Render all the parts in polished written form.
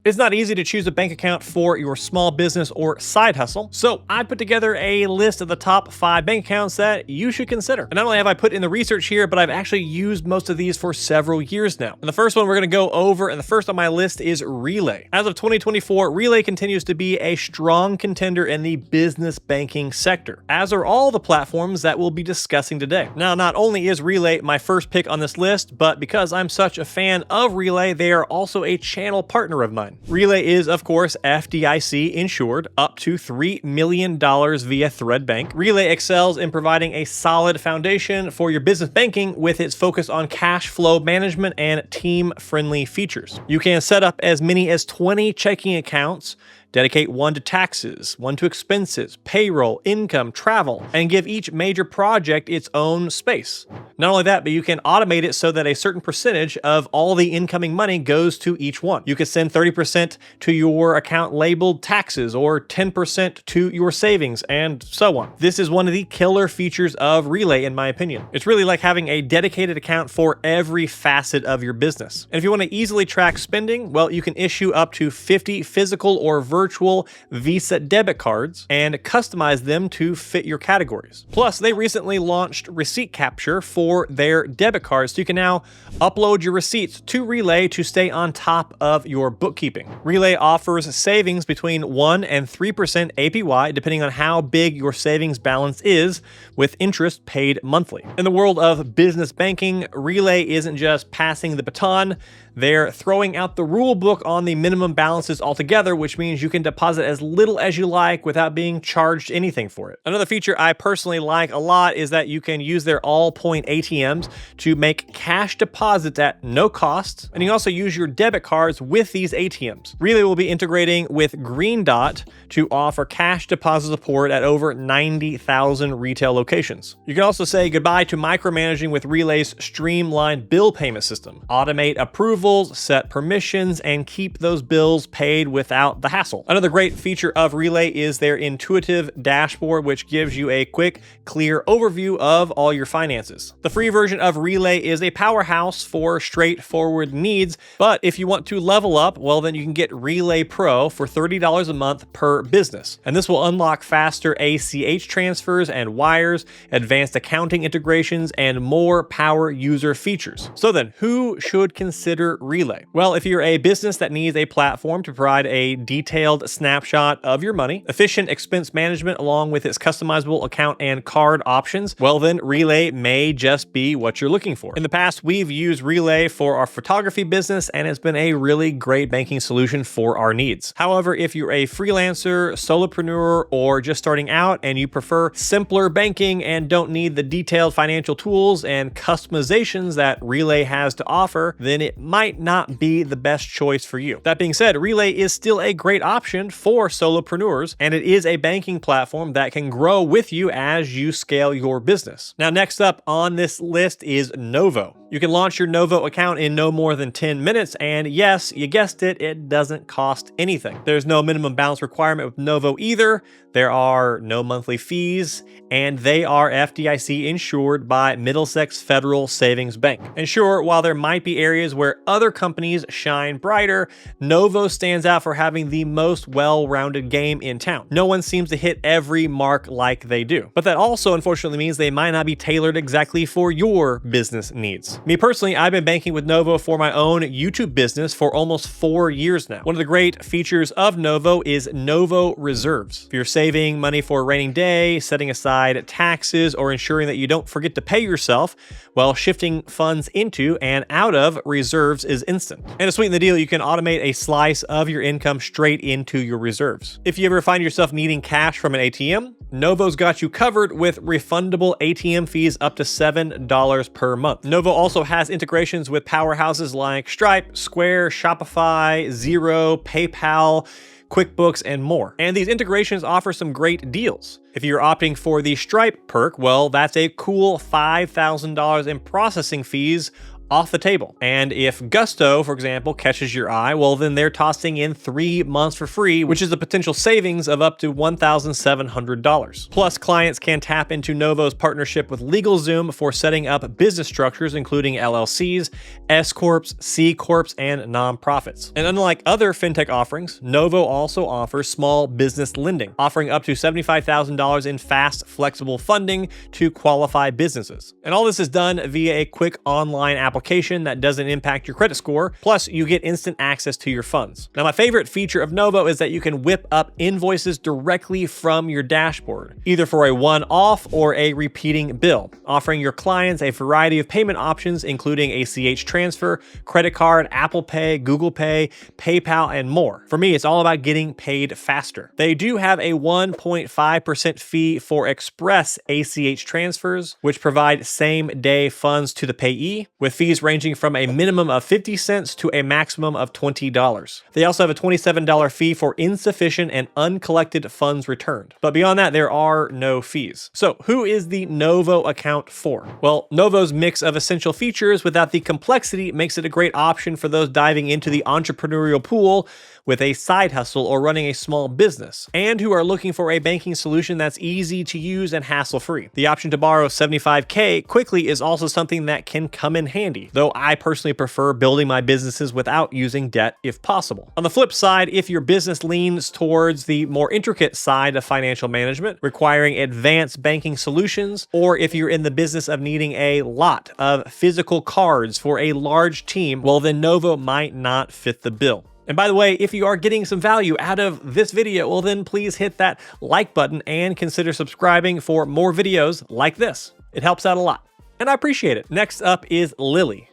It's not easy to choose a bank account for your small business or side hustle, so I put together a list of the top 5 bank accounts that you should consider. And not only have I put in the research here, but I've actually used most of these for several years now. And the first one we're going to go over, and the first on my list is Relay. As of 2024, Relay continues to be a strong contender in the business banking sector, as are all the platforms that we'll be discussing today. Now, not only is Relay my first pick on this list, but because I'm such a fan of Relay, they are also a channel partner of mine. Relay is, of course, FDIC insured up to $3 million via Thread Bank. Relay excels in providing a solid foundation for your business banking with its focus on cash flow management and team-friendly features. You can set up as many as 20 checking accounts, dedicate one to taxes, one to expenses, payroll, income, travel, and give each major project its own space. Not only that, but you can automate it so that a certain percentage of all the incoming money goes to each one. You could send 30% to your account labeled taxes or 10% to your savings and so on. This is one of the killer features of Relay in my opinion. It's really like having a dedicated account for every facet of your business. And if you want to easily track spending, well, you can issue up to 50 physical or virtual Visa debit cards and customize them to fit your categories. Plus, they recently launched receipt capture for their debit cards, so you can now upload your receipts to Relay to stay on top of your bookkeeping. Relay offers savings between 1 and 3% APY, depending on how big your savings balance is, with interest paid monthly. In the world of business banking, Relay isn't just passing the baton, they're throwing out the rule book on the minimum balances altogether, which means you can deposit as little as you like without being charged anything for it. Another feature I personally like a lot is that you can use their all-point ATMs to make cash deposits at no cost, and you can also use your debit cards with these ATMs. Relay will be integrating with Green Dot to offer cash deposit support at over 90,000 retail locations. You can also say goodbye to micromanaging with Relay's streamlined bill payment system. Automate approvals, set permissions, and keep those bills paid without the hassle. Another great feature of Relay is their intuitive dashboard, which gives you a quick, clear overview of all your finances. The free version of Relay is a powerhouse for straightforward needs, but if you want to level up, well, then you can get Relay Pro for $30 a month per business. And this will unlock faster ACH transfers and wires, advanced accounting integrations, and more power user features. So then, who should consider Relay? Well, if you're a business that needs a platform to provide a detailed snapshot of your money, efficient expense management along with its customizable account and card options, well then Relay may just be what you're looking for. In the past, we've used Relay for our photography business and it's been a really great banking solution for our needs. However, if you're a freelancer, solopreneur, or just starting out and you prefer simpler banking and don't need the detailed financial tools and customizations that Relay has to offer, then it might not be the best choice for you. That being said, Relay is still a great option for solopreneurs, and it is a banking platform that can grow with you as you scale your business. Now, next up on this list is Novo. You can launch your Novo account in no more than 10 minutes, and yes, you guessed it, it doesn't cost anything. There's no minimum balance requirement with Novo either. There are no monthly fees, and they are FDIC insured by Middlesex Federal Savings Bank. And sure, while there might be areas where other companies shine brighter, Novo stands out for having the most well-rounded game in town. No one seems to hit every mark like they do. But that also unfortunately means they might not be tailored exactly for your business needs. Me personally, I've been banking with Novo for my own YouTube business for almost 4 years now. One of the great features of Novo is Novo Reserves. If you're saving money for a rainy day, setting aside taxes, or ensuring that you don't forget to pay yourself, well, shifting funds into and out of reserves is instant. And to sweeten the deal, you can automate a slice of your income straight into your reserves. If you ever find yourself needing cash from an ATM, Novo's got you covered with refundable ATM fees up to $7 per month. Novo also has integrations with powerhouses like Stripe, Square, Shopify, Xero, PayPal, QuickBooks, and more. And these integrations offer some great deals. If you're opting for the Stripe perk, well, that's a cool $5,000 in processing fees off the table. And if Gusto, for example, catches your eye, well, then they're tossing in 3 months for free, which is a potential savings of up to $1,700. Plus, clients can tap into Novo's partnership with LegalZoom for setting up business structures, including LLCs, S Corps, C Corps, and nonprofits. And unlike other fintech offerings, Novo also offers small business lending, offering up to $75,000 in fast, flexible funding to qualify businesses. And all this is done via a quick online application that doesn't impact your credit score. Plus, you get instant access to your funds. Now, my favorite feature of Novo is that you can whip up invoices directly from your dashboard, either for a one-off or a repeating bill, offering your clients a variety of payment options, including ACH transfer, credit card, Apple Pay, Google Pay, PayPal, and more. For me, it's all about getting paid faster. They do have a 1.5% fee for express ACH transfers, which provide same-day funds to the payee, with fees ranging from a minimum of 50 cents to a maximum of $20. They also have a $27 fee for insufficient and uncollected funds returned. But beyond that, there are no fees. So who is the Novo account for? Well, Novo's mix of essential features without the complexity makes it a great option for those diving into the entrepreneurial pool with a side hustle or running a small business, and who are looking for a banking solution that's easy to use and hassle-free. The option to borrow $75K quickly is also something that can come in handy, though I personally prefer building my businesses without using debt if possible. On the flip side, if your business leans towards the more intricate side of financial management, requiring advanced banking solutions, or if you're in the business of needing a lot of physical cards for a large team, well, then Novo might not fit the bill. And by the way, if you are getting some value out of this video, well, then please hit that like button and consider subscribing for more videos like this. It helps out a lot, and I appreciate it. Next up is Lily.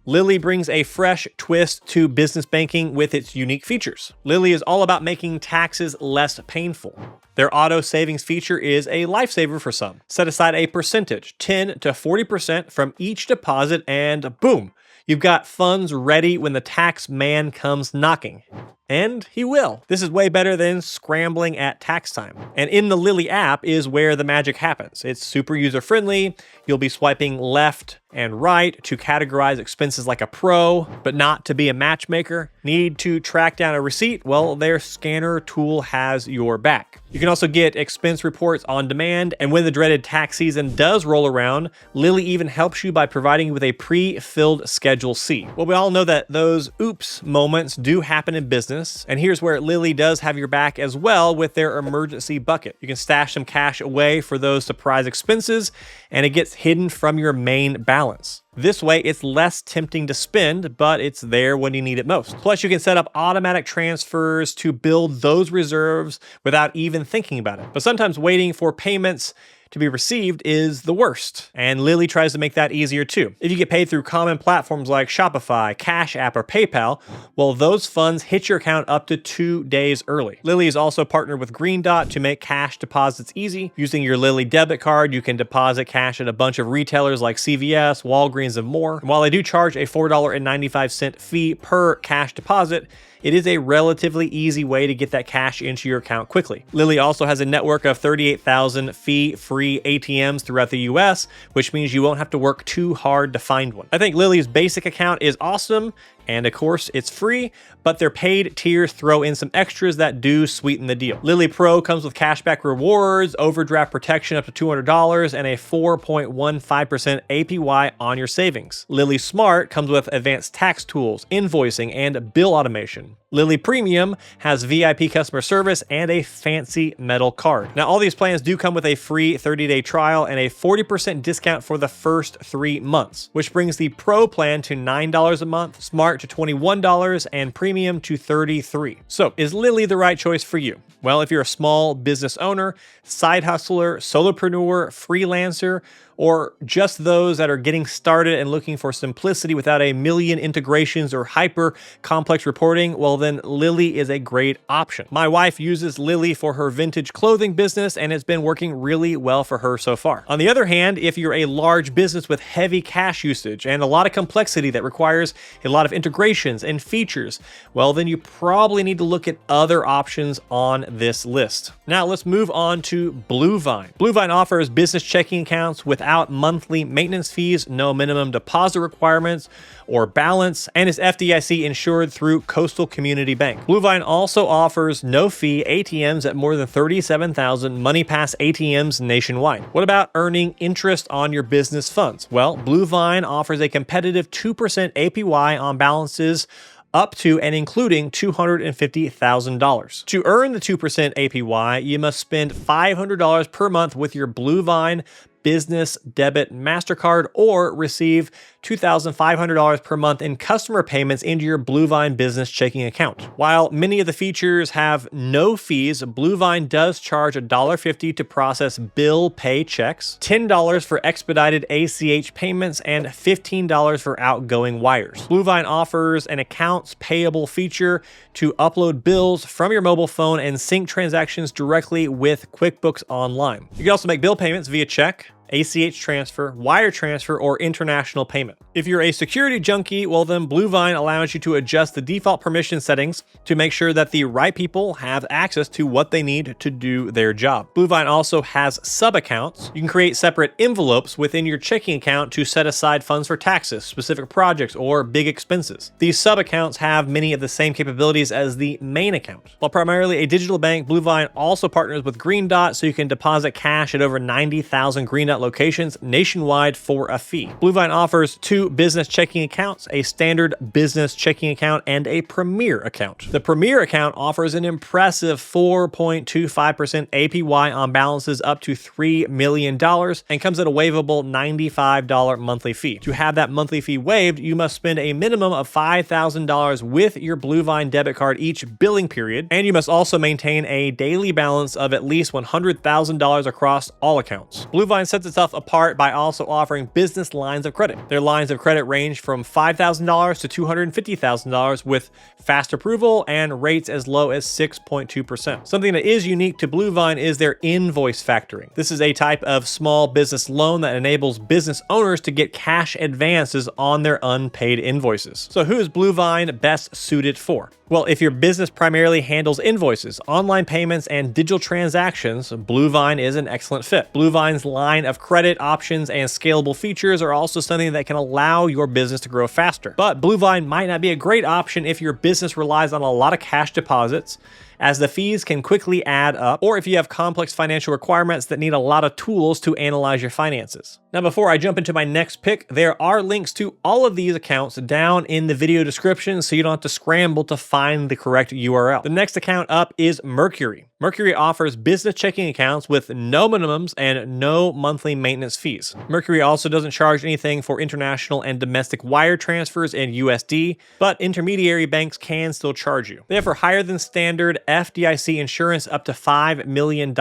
Lily brings a fresh twist to business banking with its unique features. Lily is all about making taxes less painful. Their auto savings feature is a lifesaver for some. Set aside a percentage, 10 to 40% from each deposit, and boom, you've got funds ready when the tax man comes knocking. And he will. This is way better than scrambling at tax time. And in the Lily app is where the magic happens. It's super user-friendly. You'll be swiping left and right to categorize expenses like a pro, but not to be a matchmaker. Need to track down a receipt? Well, their scanner tool has your back. You can also get expense reports on demand, and when the dreaded tax season does roll around, Lily even helps you by providing you with a pre-filled Schedule C. Well, we all know that those oops moments do happen in business, and here's where Lily does have your back as well with their emergency bucket. You can stash some cash away for those surprise expenses, and it gets hidden from your main balance. This way, it's less tempting to spend, but it's there when you need it most. Plus, you can set up automatic transfers to build those reserves without even thinking about it. But sometimes waiting for payments to be received is the worst, and Lily tries to make that easier too. If you get paid through common platforms like Shopify, Cash App, or PayPal, well, those funds hit your account up to 2 days early. Lily is also partnered with Green Dot to make cash deposits easy. Using your Lily debit card, you can deposit cash at a bunch of retailers like CVS, Walgreens, and more. And while they do charge a $4.95 fee per cash deposit, it is a relatively easy way to get that cash into your account quickly. Lily also has a network of 38,000 fee-free ATMs throughout the US, which means you won't have to work too hard to find one. I think Lily's basic account is awesome, and of course, it's free, but their paid tiers throw in some extras that do sweeten the deal. Lily Pro comes with cashback rewards, overdraft protection up to $200, and a 4.15% APY on your savings. Lily Smart comes with advanced tax tools, invoicing, and bill automation. Lily Premium has VIP customer service and a fancy metal card. Now, all these plans do come with a free 30-day trial and a 40% discount for the first 3 months, which brings the Pro plan to $9 a month, Smart to $21, and Premium to $33. So, is Lily the right choice for you? Well, if you're a small business owner, side hustler, solopreneur, freelancer, or just those that are getting started and looking for simplicity without a million integrations or hyper complex reporting, well, then Lily is a great option. My wife uses Lily for her vintage clothing business, and it's been working really well for her so far. On the other hand, if you're a large business with heavy cash usage and a lot of complexity that requires a lot of integrations and features, well, then you probably need to look at other options on this list. Now let's move on to Bluevine. Bluevine offers business checking accounts without monthly maintenance fees, no minimum deposit requirements or balance, and is FDIC insured through Coastal Community Bank. Bluevine also offers no-fee ATMs at more than 37,000 MoneyPass ATMs nationwide. What about earning interest on your business funds? Well, Bluevine offers a competitive 2% APY on balances up to and including $250,000. To earn the 2% APY, you must spend $500 per month with your Bluevine Business Debit MasterCard or receive $2,500 per month in customer payments into your Bluevine business checking account. While many of the features have no fees, Bluevine does charge $1.50 to process bill pay checks, $10 for expedited ACH payments, and $15 for outgoing wires. Bluevine offers an accounts payable feature to upload bills from your mobile phone and sync transactions directly with QuickBooks Online. You can also make bill payments via check, ACH transfer, wire transfer, or international payment. If you're a security junkie, well then Bluevine allows you to adjust the default permission settings to make sure that the right people have access to what they need to do their job. Bluevine also has sub-accounts. You can create separate envelopes within your checking account to set aside funds for taxes, specific projects, or big expenses. These sub-accounts have many of the same capabilities as the main account. While primarily a digital bank, Bluevine also partners with Green Dot, so you can deposit cash at over 90,000 Green Dot locations nationwide for a fee. Bluevine offers two business checking accounts, a standard business checking account and a premier account. The premier account offers an impressive 4.25% APY on balances up to $3 million and comes at a waivable $95 monthly fee. To have that monthly fee waived, you must spend a minimum of $5,000 with your Bluevine debit card each billing period, and you must also maintain a daily balance of at least $100,000 across all accounts. Bluevine sets itself apart by also offering business lines of credit. Their lines of credit range from $5,000 to $250,000 with fast approval and rates as low as 6.2%. Something that is unique to Bluevine is their invoice factoring. This is a type of small business loan that enables business owners to get cash advances on their unpaid invoices. So who is Bluevine best suited for? Well, if your business primarily handles invoices, online payments, and digital transactions, Bluevine is an excellent fit. Bluevine's line of credit options and scalable features are also something that can allow your business to grow faster. But Bluevine might not be a great option if your business relies on a lot of cash deposits, as the fees can quickly add up, or if you have complex financial requirements that need a lot of tools to analyze your finances. Now, before I jump into my next pick, there are links to all of these accounts down in the video description, so you don't have to scramble to find the correct URL. The next account up is Mercury. Mercury offers business checking accounts with no minimums and no monthly maintenance fees. Mercury also doesn't charge anything for international and domestic wire transfers in USD, but intermediary banks can still charge you. They offer higher than standard FDIC insurance up to $5 million.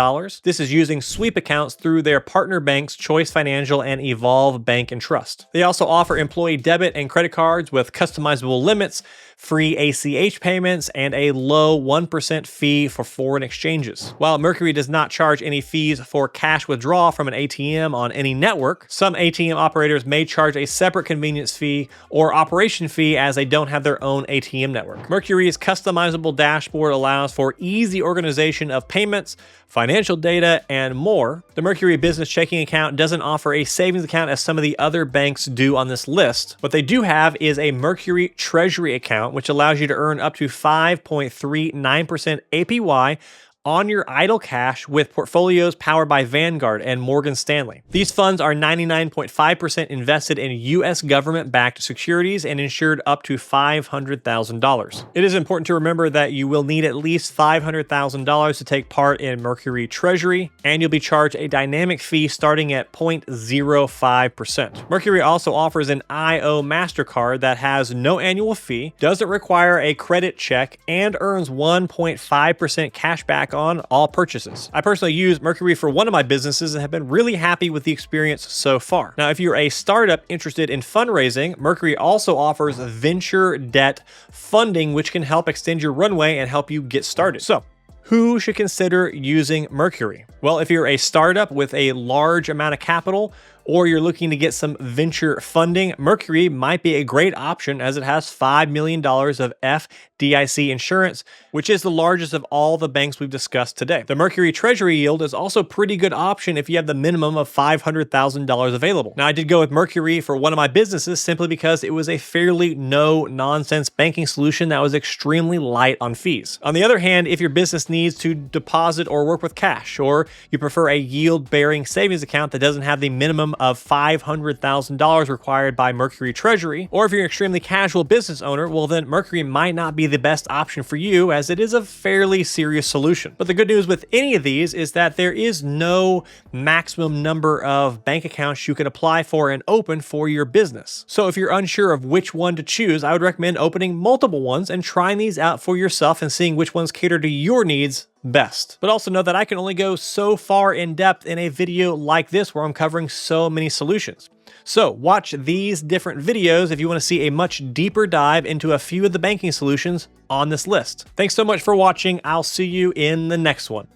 This is using sweep accounts through their partner banks, Choice Financial and Evolve Bank and Trust. They also offer employee debit and credit cards with customizable limits, free ACH payments, and a low 1% fee for foreign exchanges. While Mercury does not charge any fees for cash withdrawal from an ATM on any network, some ATM operators may charge a separate convenience fee or operation fee as they don't have their own ATM network. Mercury's customizable dashboard allows for easy organization of payments, financial data, and more. The Mercury business checking account doesn't offer a savings account as some of the other banks do on this list. What they do have is a Mercury Treasury account, which allows you to earn up to 5.39% APY on your idle cash with portfolios powered by Vanguard and Morgan Stanley. These funds are 99.5% invested in U.S. government-backed securities and insured up to $500,000. It is important to remember that you will need at least $500,000 to take part in Mercury Treasury, and you'll be charged a dynamic fee starting at 0.05%. Mercury also offers an IO MasterCard that has no annual fee, doesn't require a credit check, and earns 1.5% cash back back on all purchases. I personally use Mercury for one of my businesses and have been really happy with the experience so far. Now, if you're a startup interested in fundraising, Mercury also offers venture debt funding, which can help extend your runway and help you get started. So, who should consider using Mercury? Well, if you're a startup with a large amount of capital, or you're looking to get some venture funding, Mercury might be a great option as it has $5 million of FDIC insurance, which is the largest of all the banks we've discussed today. The Mercury Treasury yield is also a pretty good option if you have the minimum of $500,000 available. Now, I did go with Mercury for one of my businesses simply because it was a fairly no-nonsense banking solution that was extremely light on fees. On the other hand, if your business needs to deposit or work with cash, or you prefer a yield-bearing savings account that doesn't have the minimum of $500,000 required by Mercury Treasury, or if you're an extremely casual business owner, well then Mercury might not be the best option for you as it is a fairly serious solution. But the good news with any of these is that there is no maximum number of bank accounts you can apply for and open for your business. So if you're unsure of which one to choose, I would recommend opening multiple ones and trying these out for yourself and seeing which ones cater to your needs best. But also know that I can only go so far in depth in a video like this where I'm covering so many solutions. So watch these different videos if you want to see a much deeper dive into a few of the banking solutions on this list. Thanks so much for watching. I'll see you in the next one.